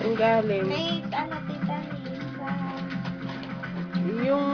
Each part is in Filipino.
Ang galing. May ano, tita Lisa. Yung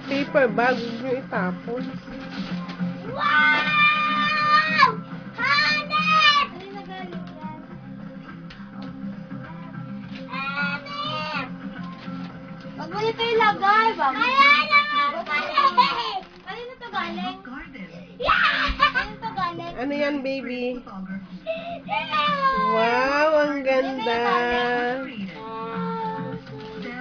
paper bag, huwag nyo itapon. Wow! Hanep! Ay, nagaling yan. Hanep! Wag mo nito ilagay, ba? Kaya naman! Kanino to galing? Kanino to galing? Ano yan, baby? Wow, ang ganda.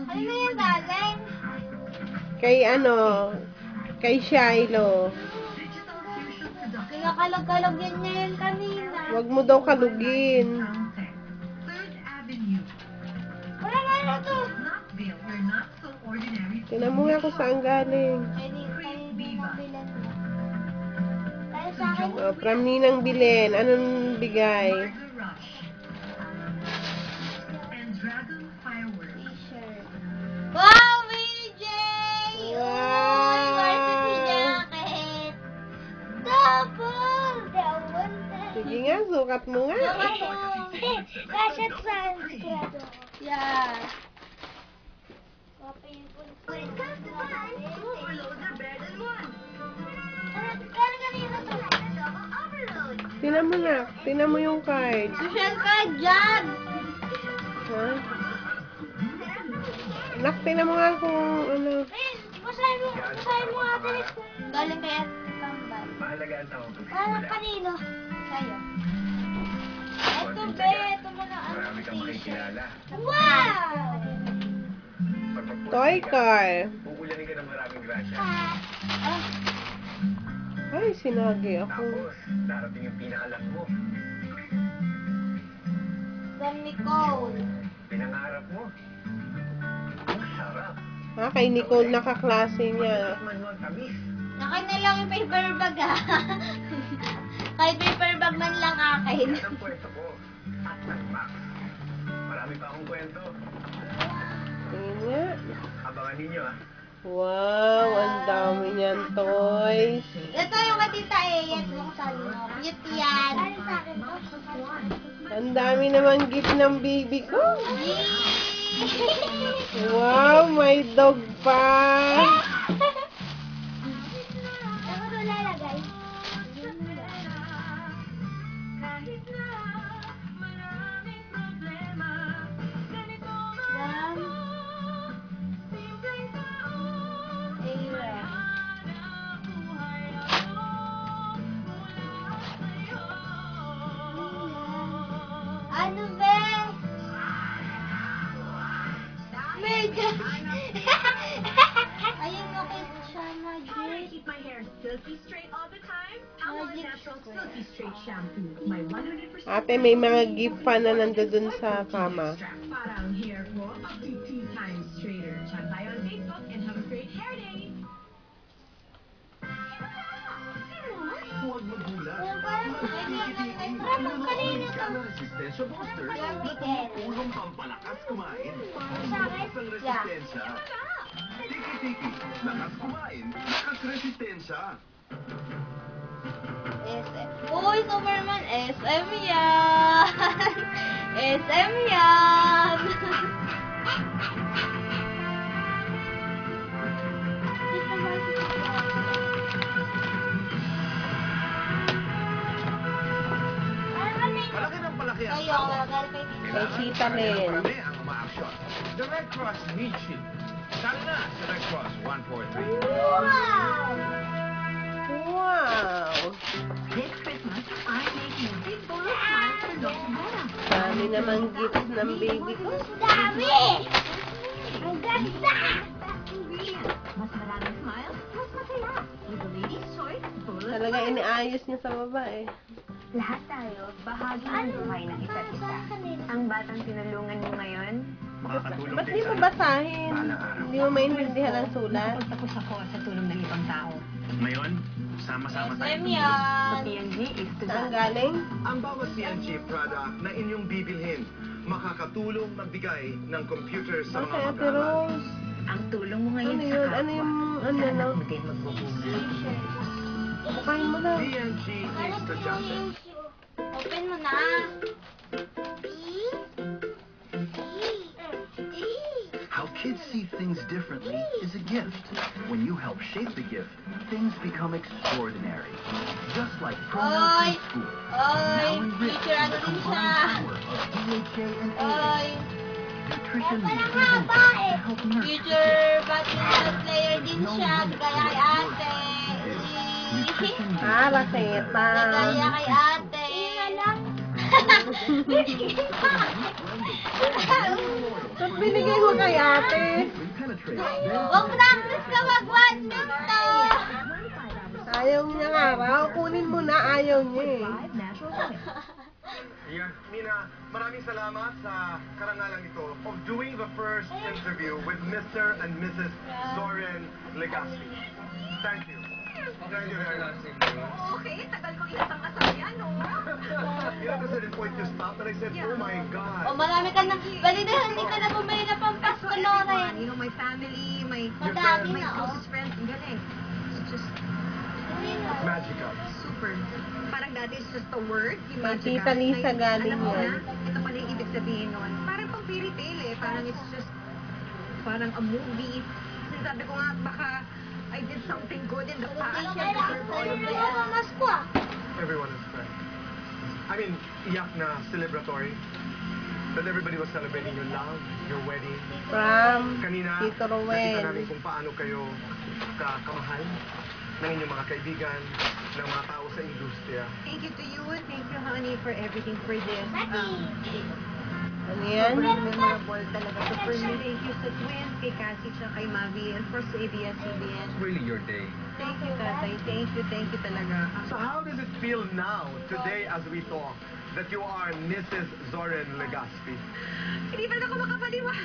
Kanino yung galing? Kay ano? Kay Shiloh. Kinakalog-kalog yan niya yun kanina. Wag mo daw kalugin. Wala nga na to. Tinan mo nga kung saan galing. Kayo mabilan mo. Kaya sa akin, Oh, from Ninang Bilen. Anong bigay? t-shirt. Wow, BJ! Wow! Varsity jacket! Double! Sige nga, sukat mo nga. Kashat sa sigurado. Yeah. When it comes to fun, overloads are better than one. Double overload. Tinan mo na. Tinan mo yung card. Social card dyan! Ha? Nak, tinan mo nga kung ano. Basahin mo ate. Galing kaya tambal. Para kanino? Sa'yo. Ito be, ito mo na ang t-shirt. Wow! Toy car. Pupulanin ka ng maraming grasya. Ah, Ay, sinagi ako. Tapos, darating yung pinakalat mo. from Nicole. Pinangarap mo. Ang sarap. Ha, kay Nicole nakaklase niya. Man mo ang tamis. Akin na lang yung paper bag ah. Kahit paper bag man lang akin. Yan ang kwento ko. At ng Max. Marami pa akong kwento. Tingin nga. Abangan ninyo ah. Wow, ang dami niyan toys. Ito yung katita eh. Yan yung sabi mo. Cute yan. Ano sa akin to? Ang dami naman gift ng baby ko. Yay! Wow, may dog pa. Ako to lalagay. Ano ba? Medyo. Ayun mo kay siya magic. Keep my hair silky straight all the time. I want Magic natural square. silky straight shampoo. My 100% Ate, may mga gift pa na nandoon sa kama. para ang hair ko up to 2 times straighter. Chat tayo on Facebook and have a great hair day. Huwag magulat. Yung parang parang kanina to. Resistensya boosters Yung na Miguel. tumutulong pampalakas kumain. Sa akin? Ang Yeah. resistensya. Tiki-tiki. Lakas kumain. Lakas resistensya. SM. Uy, Superman! SM yan! SM yan! Palaki ng palaki ang Kayo, gagal kay Tito. Kay Tita Len. Marami ang umaaksyon. The Red Cross needs you. Tara na sa Red Cross 143. Wow! Wow. This Christmas, I'm making a big bowl of smiles for Lola Mora. Dami naman gift ng baby ko. Dami! Ang ganda! Mas maraming smiles, mas masaya. With the lady's choice, bowl of Talaga iniayos niya sa babae. Lahat tayo, bahagi ng buhay ng isa't isa. Ang batang tinulungan mo ngayon, Makakatulong Ba't din di mo sa basahin? Hindi mo maintindihan ang sulat? Tapos ako sa tulong ng ibang tao. Ngayon, sama-sama SM tayo. yan! PNG is to Saan galing? Ang bawat CNG product na inyong bibilhin, makakatulong magbigay ng computer sa mga Okay, Ate mag-aaral. Rose. Ang tulong mo ngayon Ano sa yun? kapwa. Ano yung, ano Sana lang? mo din magbubunga. Bukain mo lang. CNG Ano estudyante. po yung Open mo na. How kids see things differently is a gift. When you help shape the gift, things become extraordinary. Just like Oy! Pronoun School. Oy! Now enriched Teacher, ano with the din siya? combined power of DHA and AA. Oy! Nutrition Parang nutrition haba eh. to help nurture the Future gift. basketball player din siya. Gaya kay ate. Nutrition Raketa. Gaya kay ate. Ba't binigay mo kay ate? Huwag practice ka mag-watch nito. Ayaw niya nga raw. Kunin mo na, ayaw niya eh. Yeah, Mina, maraming salamat sa karangalang ito of doing the first interview with Mr. and Mrs. Zoren Legaspi. Thank you. Thank you very much. Okay, tagal ko ilatang asaya, no? You know, at the point to stop, and I said, oh my God. O marami ka na. Bali na, hindi ka na bumili na pampasko, Loren. You know, my family, my Madami na, oh. closest friends, ang galing. It's just Magical. super. Parang dati it's just a word, yung Kay magical. Tita Lisa Ngayon, galing alam mo yan. na, ito pala yung ibig sabihin nun. Parang pang fairy tale eh. Parang it's just, parang a movie. Sinasabi ko nga, baka I did something good in the past. Hindi and deserve all of ka this. pamasko, ah. Everyone is friends. I mean, iyak na celebratory. That everybody was celebrating your love, your wedding. From Kanina, Tito nakita namin Rowen. kung paano kayo kamahal ng inyong mga kaibigan, ng mga tao sa industriya. Thank you to you. Thank you, honey, for everything for this. Ano yan? Sobrang memorable talaga. So for me, thank you sa twins, kay Cassie, tsaka kay Mavi, and for sa ABS-CBN. Really your day. Thank you, tatay. Thank you talaga. So how does it feel now, today as we talk, that you are Mrs. Zoren Legaspi? Hindi pa rin ako makapaniwala.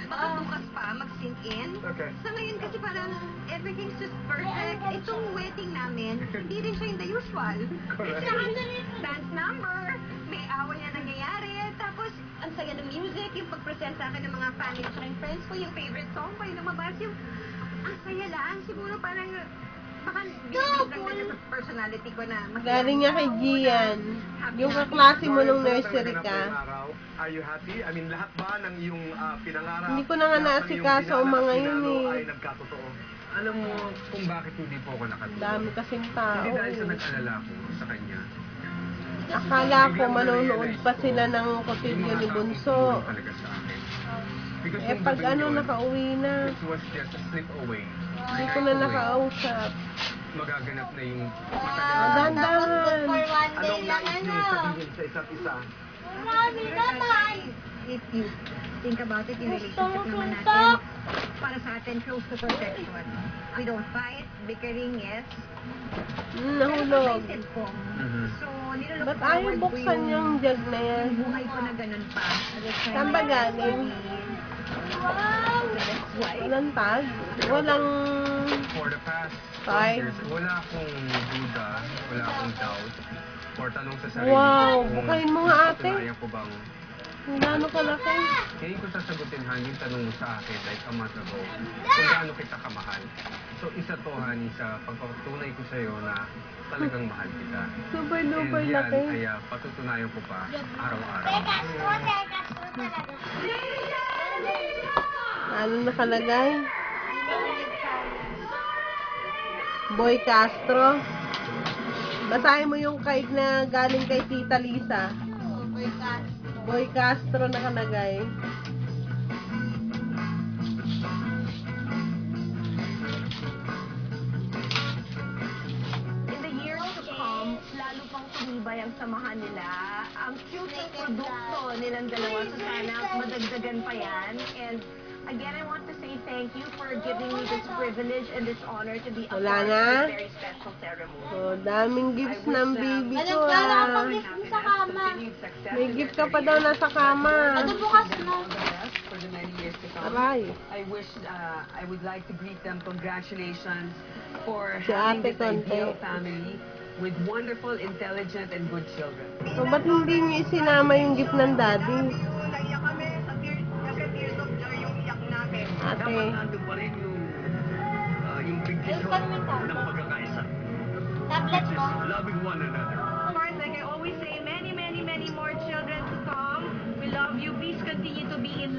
Baka bukas pa, mag-sink in. Okay. Sa ngayon kasi parang everything's just perfect. Itong wedding namin, hindi rin siya yung the usual. Correct. Dance number, may awa niya nangyayari. Tapos, ang saya ng music, yung pag-present sa akin ng mga family at yung friends ko, yung favorite song pa, yung lumabas, yung ang saya lang. Siguro parang, baka binibig lang din sa personality ko na masaya. Galing niya kay Gian. Yung kaklase mo nung nursery ka. Are you happy? I mean, lahat ba ng iyong pinangarap? Hindi ko na nga lahat ng iyong naasikaso ang mga pinalo yun eh. ay nagkatotoo? Alam mo kung bakit hindi po ako nakatulog? Dami kasing tao. Hindi dahil sa nag-alala ko sa kanya. Akala ko manonood pa sila ng Yung kotilyo mga ni taong Bunso. tumulong talaga sa akin. Because Eh nung pag gabing ano, yun, nakauwi na. it was just a slip away. Hindi ko na nakausap. Magaganap na yung Dandan. Tapos good for one day Anong lang, nais ano. niyo sabihin sa isa't isa? Marami naman. If you think about it, yung Gusto mo relationship naman suntok? natin, para sa atin, close to perfection. We don't fight, bickering, yes. Nahulog. Excited po. Mhm. So, nilolook Ba't ayaw forward ko buksan yung jug na yan? yung buhay ko na ganun pa. Saan ba galing? Wow. That's why. Walang tag? Walang... For the past Five. years, wala akong duda, wala akong doubt, or tanong sa sarili Wow, kung bukayin mo nga, ate. napatunayan ko bang Gano'n kalaki? ngayon ko sasagutin, Han, yung tanong mo sa akin like a month ago, kung gaano kita kamahal. So, isa to, Han, sa pagpapatunay ko sa'yo na talagang mahal kita. Super And duper yan, laki. kaya patutunayan ko pa araw-araw. Castro talaga. Ano nakalagay? Boy Castro. Basahin mo yung card na galing kay Tita Lisa. Boy Castro nakalagay. In the years to come, lalo pang tumibay ang samahan nila. Ang cute ng produkto nilang dalawa. So sana madagdagan pa yan. And again, I want to say thank you for giving me this privilege and this honor to be a Wala part na? of this very special ceremony. Oh, daming gifts ng baby ko Ano ka ah. nakapag-gift mo sa kama? May gift ka pa daw nasa kama. Ano bukas mo? For the many years to come. Aray. I would like to greet them. Congratulations for Si having Ate this ideal Conte. family with wonderful, intelligent, and good children. So, ba't hindi niyo isinama yung gift ng daddy? Naiyak kami sa tears of joy yung iyak namin. Ate. nandun pa rin yung Ayos ka naman tao. pagkakaisa. Tablet mo? Loving one another. Of course, like I always say in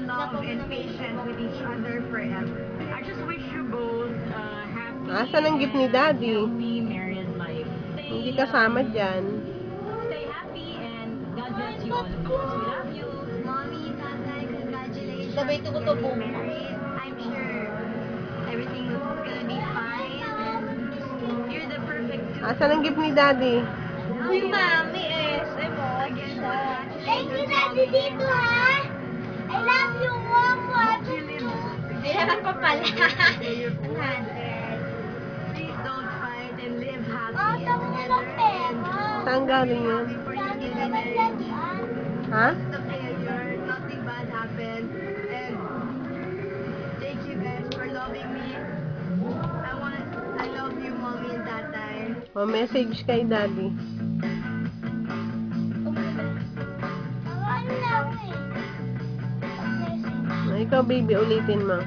love and patience with each other forever. I just wish you both happy Asan ang gift ni Daddy? healthy married life. Hindi kasama dyan. Stay happy and God bless you all of us. We love you. Mommy, Tatay, congratulations. Sabay tukutubo for mo. getting married. I'm sure everything is gonna be fine. And you're the perfect two. Asan ang gift ni Daddy? Uy, Mami, thank you, Daddy, dito, ha? I love you, Mom. Ay, naman pa pala. 100. Please don't fight and live happy Oh, sabi mo ng pera. Saan galing yun? Sabi naman yan. Ha? the failure, nothing bad happened. And thank you guys for loving me. I love you, Mommy and Tatay. O, message kay Daddy. Ano lang eh. Ikaw, baby, ulitin mo.